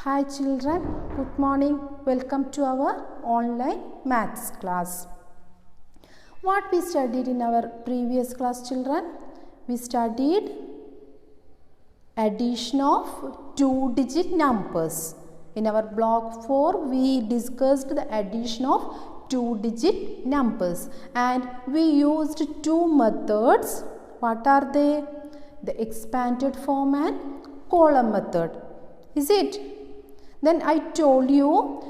Hi children, good morning. Welcome to our online maths class. What we studied in our previous class, children? We studied addition of two-digit numbers. In our block 4, we discussed the addition of two-digit numbers and we used two methods. What are they? The expanded form and column method. Is it? Then I told you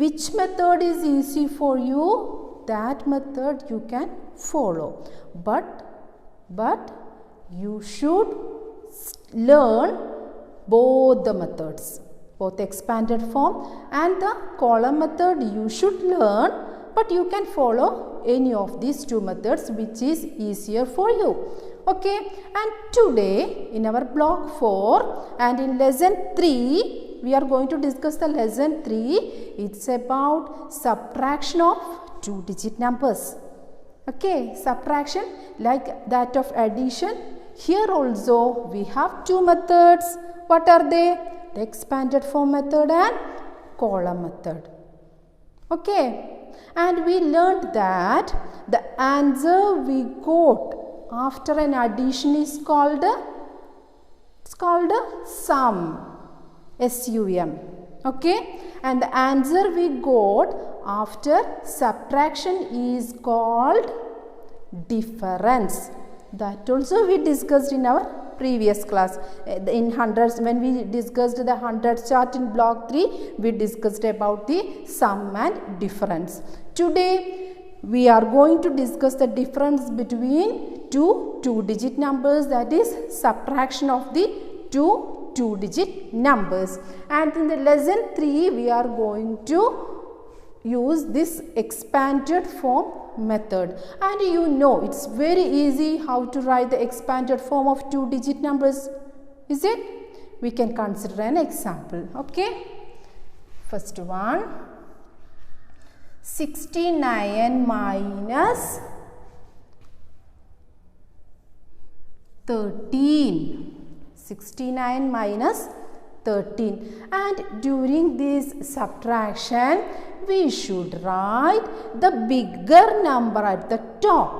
which method is easy for you, that method you can follow. But you should learn both the methods, both expanded form and the column method you should learn, but you can follow any of these two methods which is easier for you. Okay, and today in our block 4 and in lesson 3 we are going to discuss the lesson 3. It's about subtraction of two-digit numbers. Okay, subtraction like that of addition. Here also we have two methods. What are they? The expanded form method and column method. Okay, and we learned that the answer we got after an addition is called sum. SUM. Okay, and the answer we got after subtraction is called difference. That also we discussed in our previous class. In hundreds, when we discussed the hundreds chart in block 3, we discussed about the sum and difference. Today we are going to discuss the difference between two-digit numbers, that is subtraction of the two-digit numbers. And in the lesson 3 we are going to use this expanded form method. And you know it's very easy how to write the expanded form of two-digit numbers. Is it? We can consider an example. Okay. First one, 69 minus 13. 69 minus 13, and during this subtraction we should write the bigger number at the top.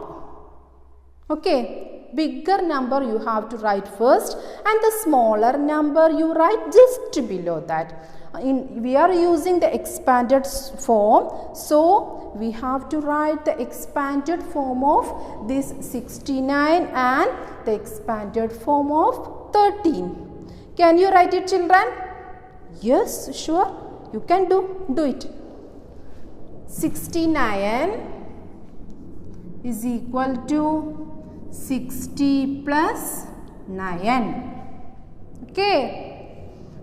Okay, bigger number you have to write first and the smaller number you write just below that. We are using the expanded form, so we have to write the expanded form of this 69 and the expanded form of 13. Can you write it, children? Yes, sure. You can do it. 69 is equal to 60 plus 9. Okay.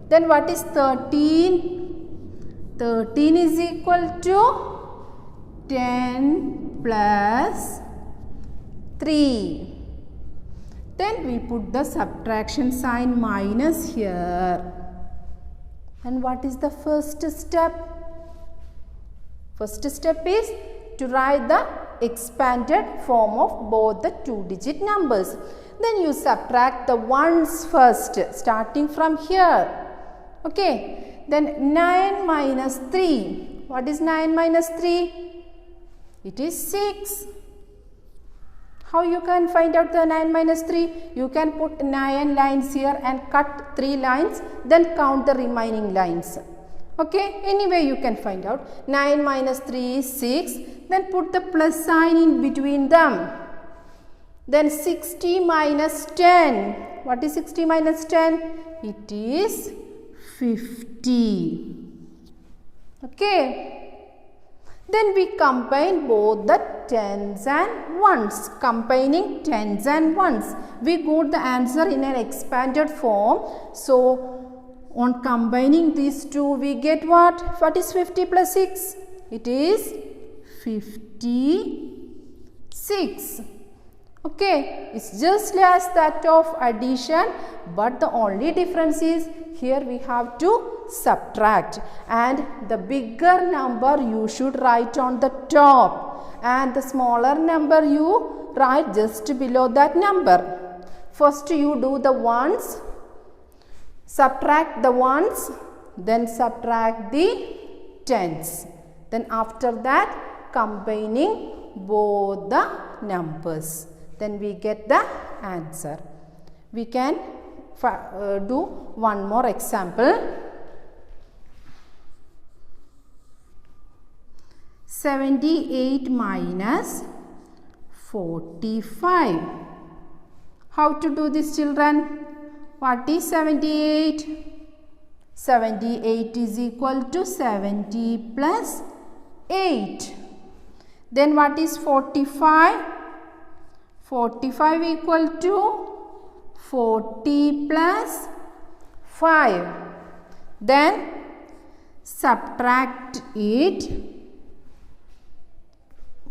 Then what is 13? 13 is equal to 10 plus 3. Then we put the subtraction sign minus here. And what is the first step? First step is to write the expanded form of both the two-digit numbers. Then you subtract the ones first, starting from here. Okay. Then 9 minus 3. What is 9 minus 3? It is 6. How you can find out the 9 minus 3? You can put 9 lines here and cut 3 lines, then count the remaining lines. Okay, anyway you can find out. 9 minus 3 is 6, then put the plus sign in between them. Then 60 minus 10. What is 60 minus 10? It is 50. Okay. Then we combine both the tens and ones. Combining tens and ones, we got the answer in an expanded form. So on combining these two, we get what? What is 50 plus 6? It is 56. Okay, it's just as that of addition, but the only difference is here we have to subtract, and the bigger number you should write on the top and the smaller number you write just below that number. First you do the ones, subtract the ones, then subtract the tens. Then after that, combining both the numbers. Then we get the answer. We can do one more example. 78 minus 45. How to do this, children? What is 78? 78 is equal to 70 plus 8. Then what is 45? 45 equal to 40 plus 5. Then subtract it.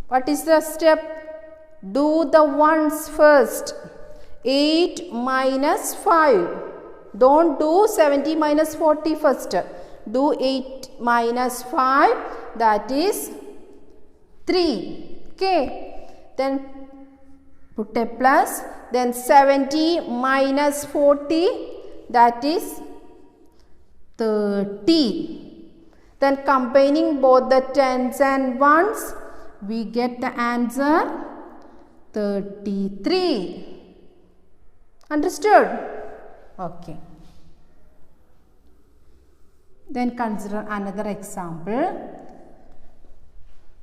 What is the step? Do the ones first. 8 minus 5. Don't do 70 minus 40 first. Do 8 minus 5, that is 3. Okay. Then put a plus. Then 70 minus 40, that is 30. Then combining both the tens and ones, we get the answer 33. Understood? Okay. Then consider another example.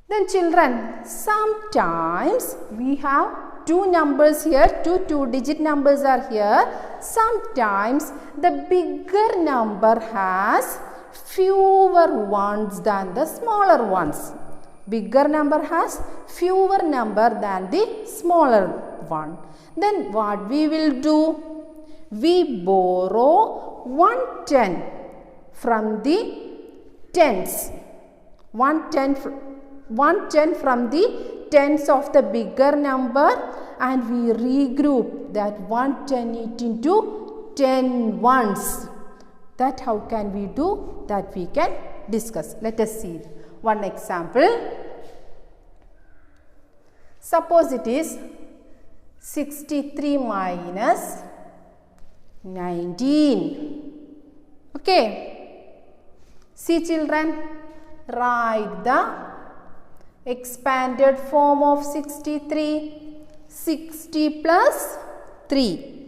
Then children, sometimes we have two numbers here, two-digit numbers are here. Sometimes the bigger number has fewer ones than the smaller ones. Bigger number has fewer number than the smaller one. Then what we will do? We borrow 110 from the tens. 110 from the tens of the bigger number, and we regroup that 110 it into 10 ones. That how can we do? That we can discuss. Let us see one example. Suppose it is 63 minus 19. Okay. See children, write the expanded form of 63. 60 plus 3.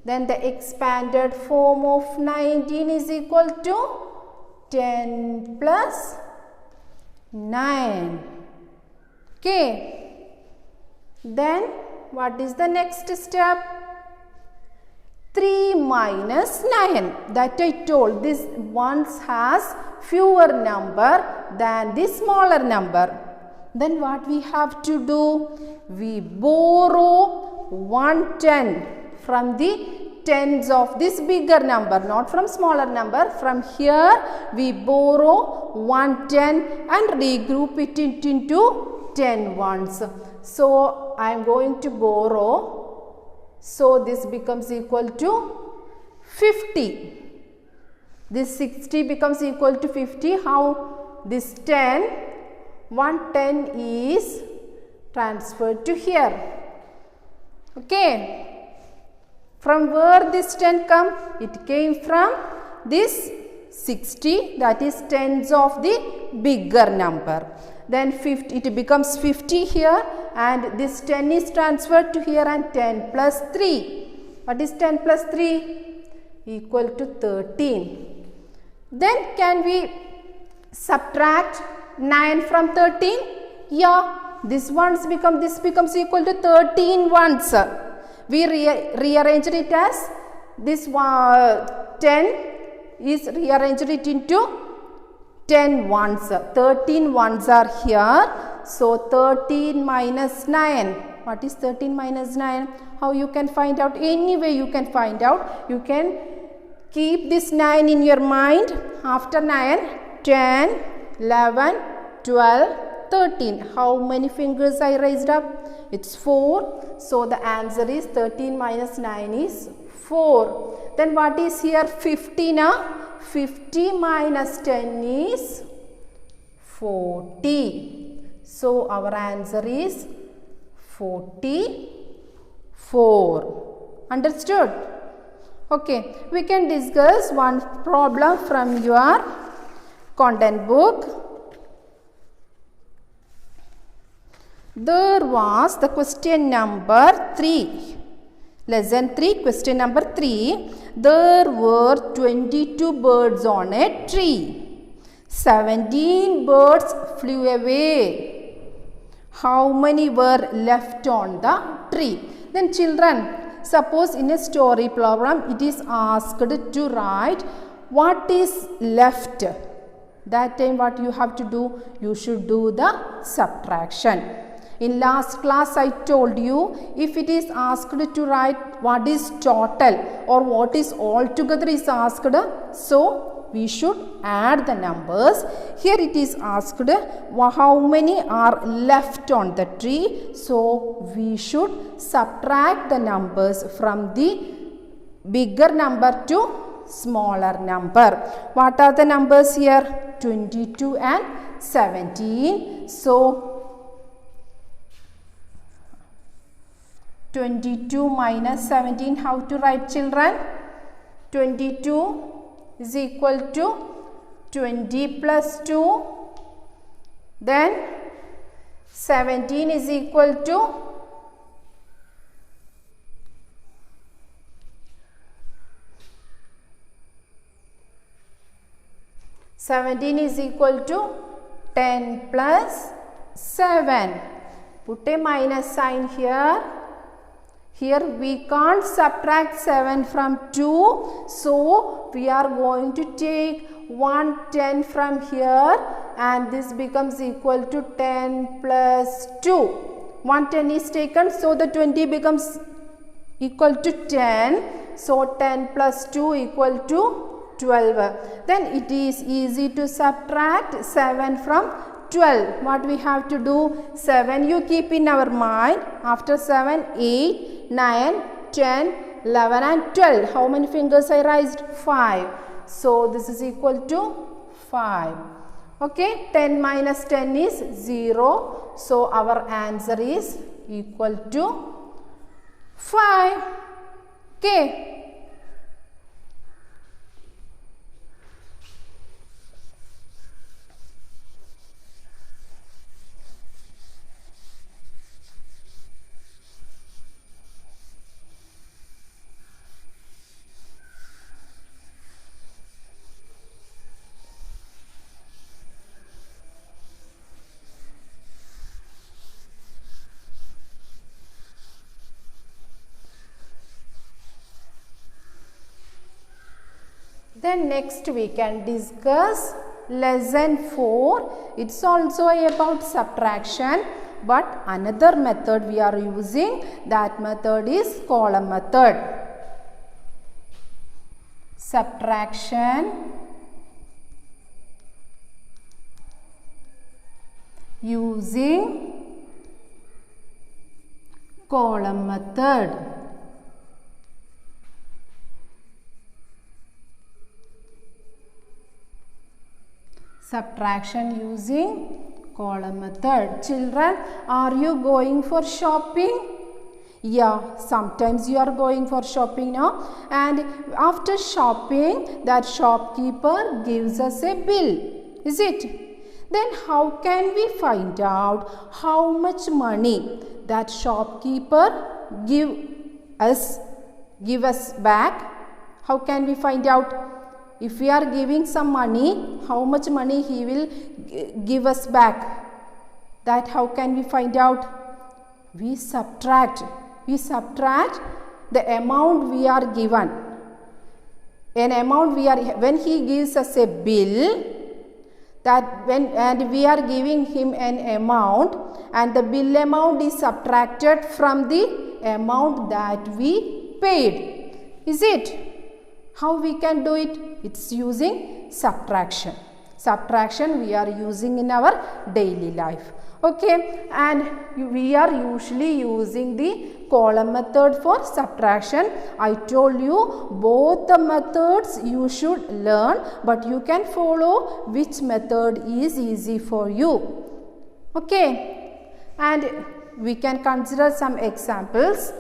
Then the expanded form of 19 is equal to 10 plus 9. Okay. Then what is the next step? 3 minus 9. That I told, this ones has fewer number than the smaller number. Then what we have to do? We borrow 110 from the tens of this bigger number, not from smaller number. From here we borrow 110 and regroup it into 10 ones. So I am going to borrow. So this becomes equal to 50. This 60 becomes equal to 50. How? This 10, 110 is transferred to here. Okay. From where this 10 come? It came from this 60, that is tens of the bigger number. Then 50, it becomes 50 here, and this 10 is transferred to here, and 10 plus 3. What is 10 plus 3? Equal to 13. Then can we subtract 9 from 13? Yeah, this becomes equal to 13 ones. We rearranged it as this 10 is rearranged it into 10 ones. 13 ones are here. So 13 minus 9. What is 13 minus 9? How you can find out? Any way you can find out. You can keep this 9 in your mind. After 9, 10, 11, 12, 13. How many fingers I raised up? It's 4. So the answer is 13 minus 9 is 4. Then what is here? 50 now. 50 minus 10 is 40. So our answer is 44. Understood? Okay, we can discuss one problem from your content book. There was the question number 3. Lesson 3, question number 3. There were 22 birds on a tree. 17 birds flew away. How many were left on the tree? Then children, suppose in a story program it is asked to write what is left. That time what you have to do? You should do the subtraction. In last class I told you, if it is asked to write what is total or what is altogether is asked, so we should add the numbers. Here it is asked how many are left on the tree, so we should subtract the numbers from the bigger number to smaller number. What are the numbers here? 22 and 17. So 22 minus 17, how to write children? 22 is equal to 20 plus 2. Then 17 is equal to 10 plus 7. Put a minus sign here. Here we can't subtract 7 from 2. So we are going to take 110 from here and this becomes equal to 10 plus 2. 110 is taken, so the 20 becomes equal to 10. So 10 plus 2 equal to 12. Then it is easy to subtract 7 from 12. What we have to do? 7 you keep in our mind. After 7, 8, 9, 10, 11 and 12. How many fingers I raised? 5. So this is equal to 5. Okay, 10 minus 10 is 0. So our answer is equal to 5. Okay. Then next we can discuss lesson 4. It's also about subtraction, but another method we are using. That method is column method. Subtraction using column method. Subtraction using column method. Children, are you going for shopping? Yeah, sometimes you are going for shopping now, and after shopping that shopkeeper gives us a bill, is it? Then how can we find out how much money that shopkeeper give us back? How can we find out? If we are giving some money, how much money he will give us back? That how can we find out? We subtract the amount we are given. An amount when he gives us a bill, and we are giving him an amount, and the bill amount is subtracted from the amount that we paid. Is it? How we can do it? It's using subtraction. Subtraction we are using in our daily life. Okay, and we are usually using the column method for subtraction. I told you both the methods you should learn, but you can follow which method is easy for you. Okay, and we can consider some examples.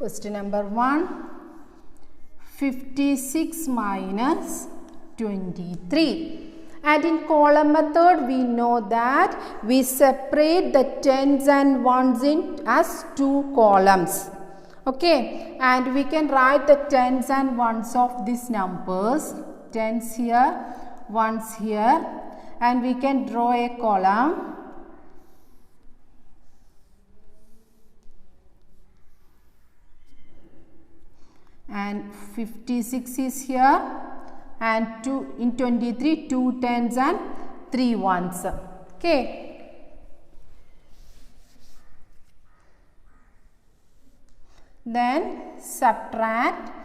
Question number 1. 56 minus 23. And in column method, we know that we separate the tens and ones as two columns. Okay, and we can write the tens and ones of these numbers. Tens here, ones here, and we can draw a column. And 56 is here, and 2 in 23 2 tens and 3 ones. Okay, then subtract.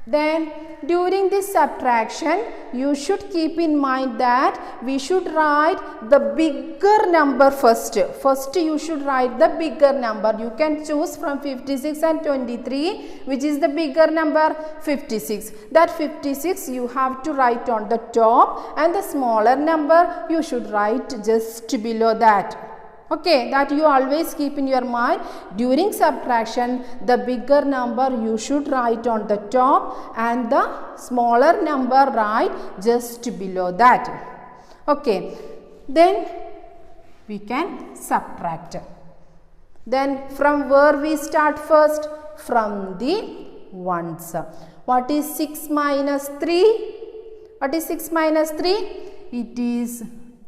Then during this subtraction, you should keep in mind that we should write the bigger number first. First you should write the bigger number. You can choose from 56 and 23, which is the bigger number. 56. That 56 you have to write on the top, and the smaller number you should write just below that. Okay, that you always keep in your mind. During subtraction, the bigger number you should write on the top, and the smaller number write just below that. Okay, then we can subtract. Then from where we start first? From the ones. What is 6 minus 3? What is 6 minus 3? It is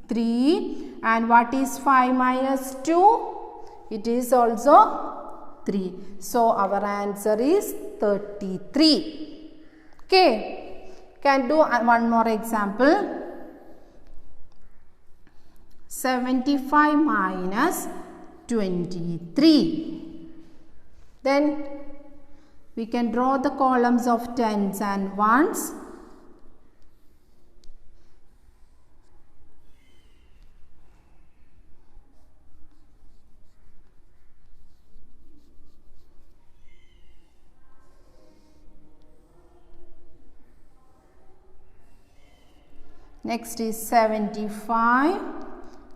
3. And what is 5 minus 2? It is also 3. So our answer is 33. Okay. Can do one more example. 75 minus 23. Then we can draw the columns of tens and ones. Next is 75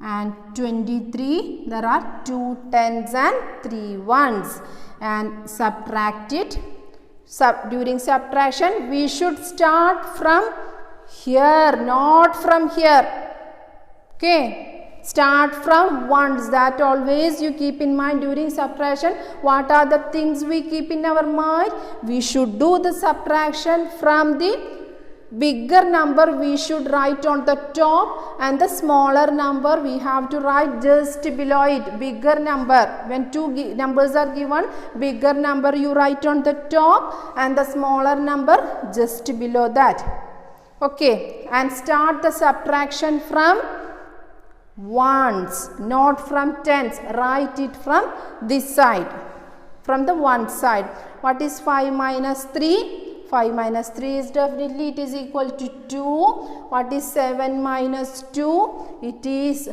and 23. There are 2 tens and 3 ones, and subtract it. During subtraction, we should start from here, not from here. Okay, start from ones. That always you keep in mind during subtraction. What are the things we keep in our mind? We should do the subtraction from the bigger number we should write on the top, and the smaller number we have to write just below it. Bigger number, when two numbers are given, bigger number you write on the top and the smaller number just below that. Okay, and start the subtraction from ones, not from tens. Write it from this side, from the one side. What is 5 minus 3? 5 minus 3 is definitely it is equal to 2. What is 7 minus 2? It is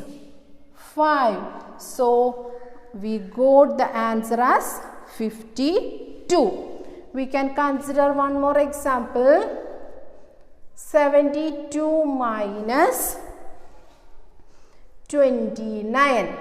5. So we got the answer as 52. We can consider one more example. 72 minus 29.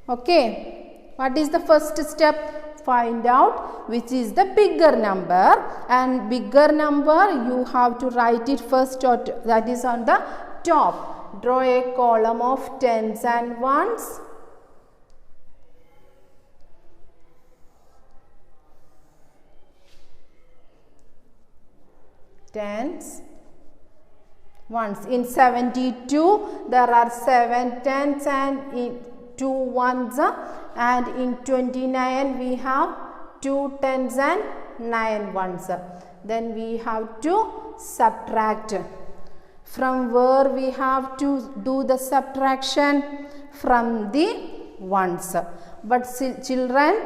Okay. What is the first step? Find out which is the bigger number, and bigger number you have to write it first, that is on the top. Draw a column of tens and ones. Tens, ones. In 72 there are 7 tens and 2 ones, and in 29 we have 2 tens and 9 ones. Then we have to subtract. From where we have to do the subtraction? From the ones. But children,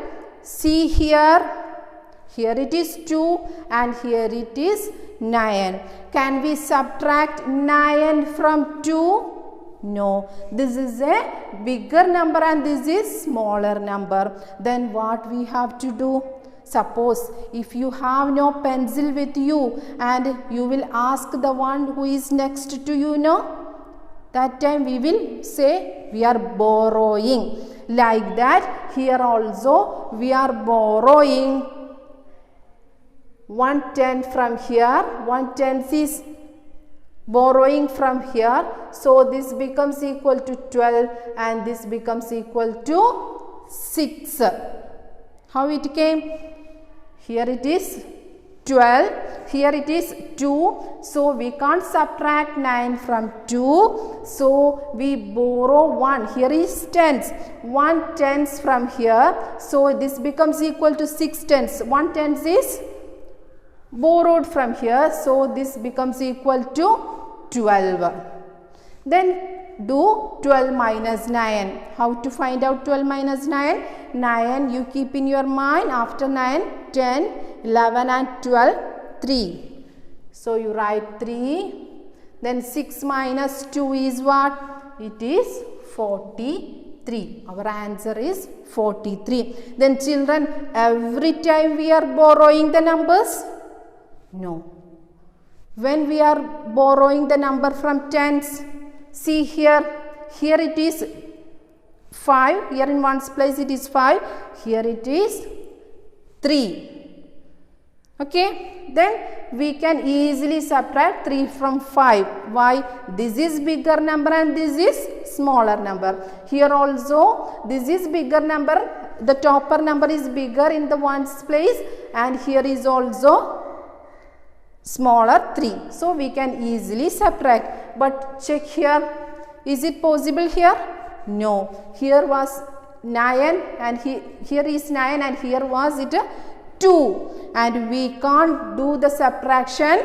see here. Here it is 2 and here it is 9. Can we subtract 9 from 2? No, this is a bigger number and this is smaller number. Then what we have to do? Suppose if you have no pencil with you and you will ask the one who is next to you, no? That time we will say we are borrowing. Like that, here also we are borrowing 1/10 from here. 1/10 is borrowing from here. So this becomes equal to 12 and this becomes equal to 6. How it came? Here it is 12, here it is 2, so we can't subtract 9 from 2, so we borrow 1, here is tens, 1 tens from here, so this becomes equal to 6 tens, 1 tens is borrowed from here, so this becomes equal to 12. Then do 12 minus 9. How to find out 12 minus 9? 9 you keep in your mind. After 9, 10, 11 and 12, 3. So you write 3. Then 6 minus 2 is what? It is 43. Our answer is 43. Then children, every time we are borrowing the numbers? No. When we are borrowing the number from tens, see here it is 5, here in one's place it is 5, here it is 3. Okay, then we can easily subtract 3 from 5. Why? This is bigger number and this is smaller number. Here also this is bigger number, the topper number is bigger in the ones place, and here is also smaller 3. So we can easily subtract. But check here, is it possible here? No. Here was 9 and here is 9 and here was it 2. And we can't do the subtraction.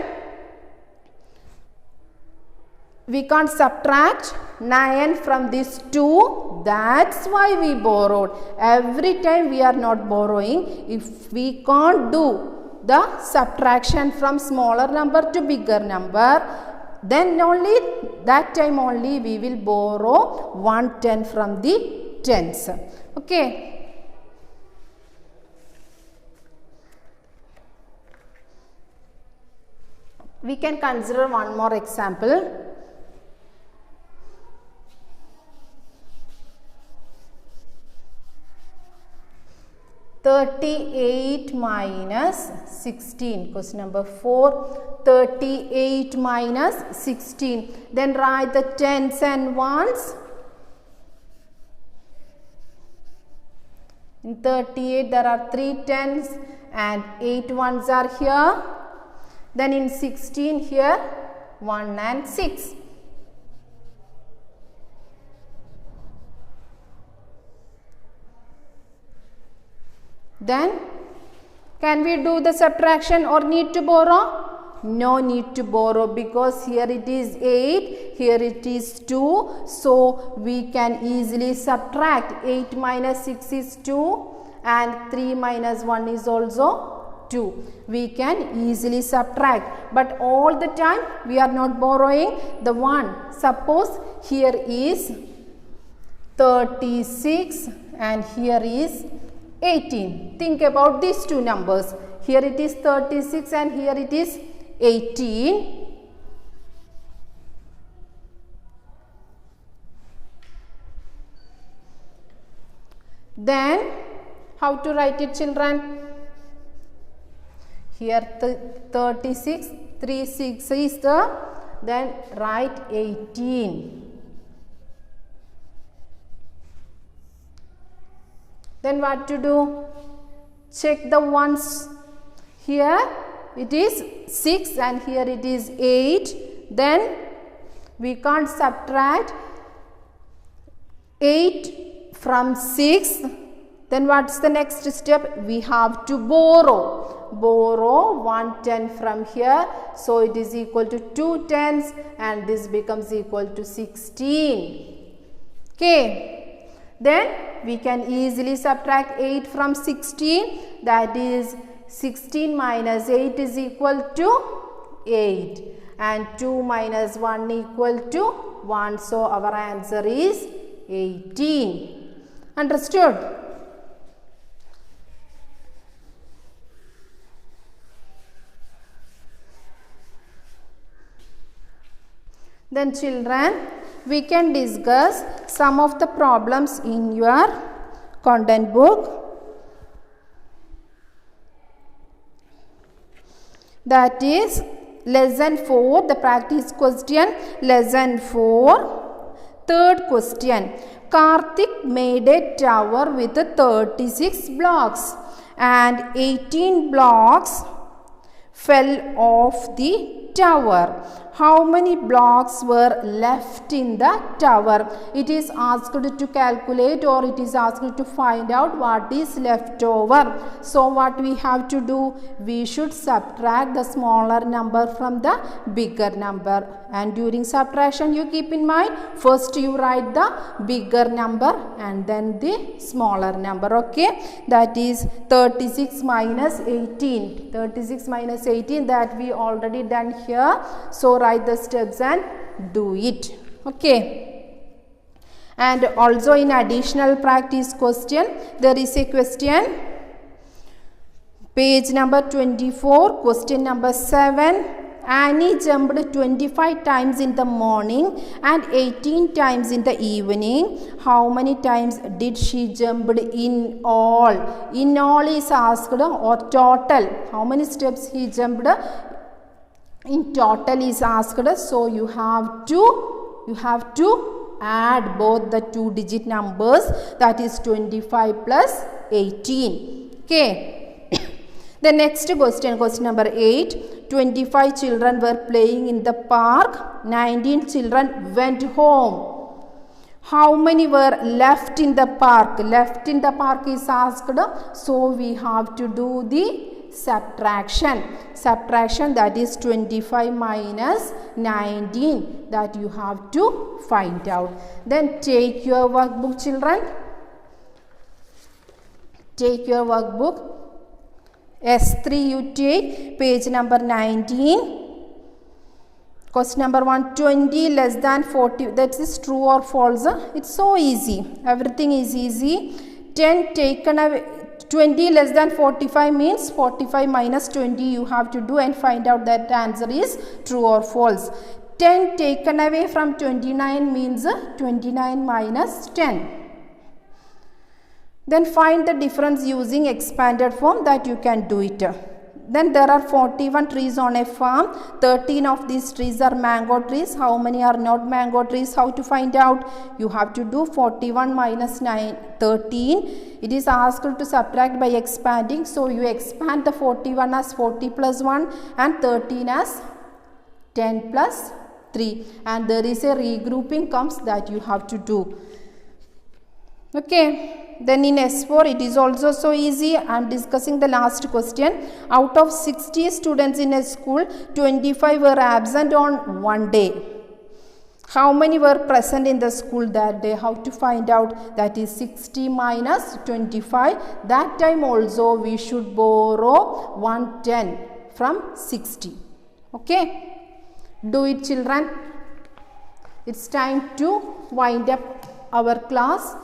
We can't subtract 9 from this 2. That's why we borrowed. Every time we are not borrowing. If we can't do the subtraction from smaller number to bigger number, then only that time only we will borrow 1/10 from the tens. Okay. We can consider one more example. (38 minus 16). Question number 4. 38 minus 16. Then write the tens and ones. In 38 there are 3 tens and 8 ones are here. Then in 16 here 1 and 6. Then can we do the subtraction or need to borrow? No need to borrow, because here it is 8, here it is 2. So we can easily subtract. 8 minus 6 is 2 and 3 minus 1 is also 2. We can easily subtract. But all the time we are not borrowing the 1. Suppose here is 36 and here is 18. Think about these two numbers. Here it is 36 and here it is 18. Then how to write it, children? Here 36, 3 6 is the, then write 18. Then what to do? Check the ones. Here it is 6 and here it is 8. Then we can't subtract 8 from 6. Then what's the next step? We have to borrow. Borrow 1/10 from here. So it is equal to 2 tens and this becomes equal to 16. Okay. Then we can easily subtract 8 from 16. That is 16 minus 8 is equal to 8. And 2 minus 1 equal to 1. So our answer is 18. Understood? Then children, we can discuss some of the problems in your content book. That is lesson 4, the practice question, lesson 4. Third question. Karthik made a tower with 36 blocks and 18 blocks fell off the tower. How many blocks were left in the tower? It is asked to calculate, or it is asked to find out what is left over. So what we have to do? We should subtract the smaller number from the bigger number. And during subtraction, you keep in mind, first you write the bigger number and then the smaller number. Okay, that is 36 minus 18. 36 minus 18, that we already done here. So write the steps and do it. Okay. And also in additional practice question, there is a question, page number 24, question number 7. Annie jumped 25 times in the morning and 18 times in the evening. How many times did she jump in all? In all is asked, or total. How many steps he jumped? In total is asked. So you have to add both the 2-digit numbers, that is 25 plus 18. Okay. The next question, question number 8. 25 children were playing in the park. 19 children went home. How many were left in the park? Left in the park is asked. So we have to do the subtraction. Subtraction, that is 25 minus 19, that you have to find out. Then take your workbook, children. Take your workbook. S3 you take, page number 19. Question number 1, 20 less than 40, that is true or false? It's so easy. Everything is easy. 10 taken away, 20 less than 45 means 45 minus 20 you have to do and find out that the answer is true or false. 10 taken away from 29 means 29 minus 10. Then find the difference using expanded form, that you can do it. Then there are 41 trees on a farm. 13 of these trees are mango trees. How many are not mango trees? How to find out? You have to do 41 minus 13. It is asked to subtract by expanding. So you expand the 41 as 40 plus 1 and 13 as 10 plus 3. And there is a regrouping comes, that you have to do. Okay. Then in S4 it is also so easy. I am discussing the last question. Out of 60 students in a school, 25 were absent on one day. How many were present in the school that day? How to find out? That is 60 minus 25. That time also we should borrow 110 from 60. Okay. Do it, children. It's time to wind up our class.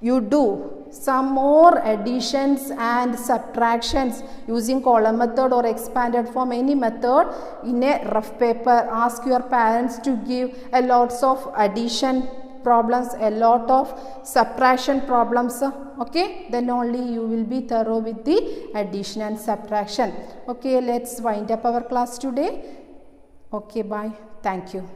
You do some more additions and subtractions using column method or expanded form, any method, in a rough paper. Ask your parents to give a lots of addition problems, a lot of subtraction problems. Okay, then only you will be thorough with the addition and subtraction. Okay, let's wind up our class today. Okay, bye. Thank you.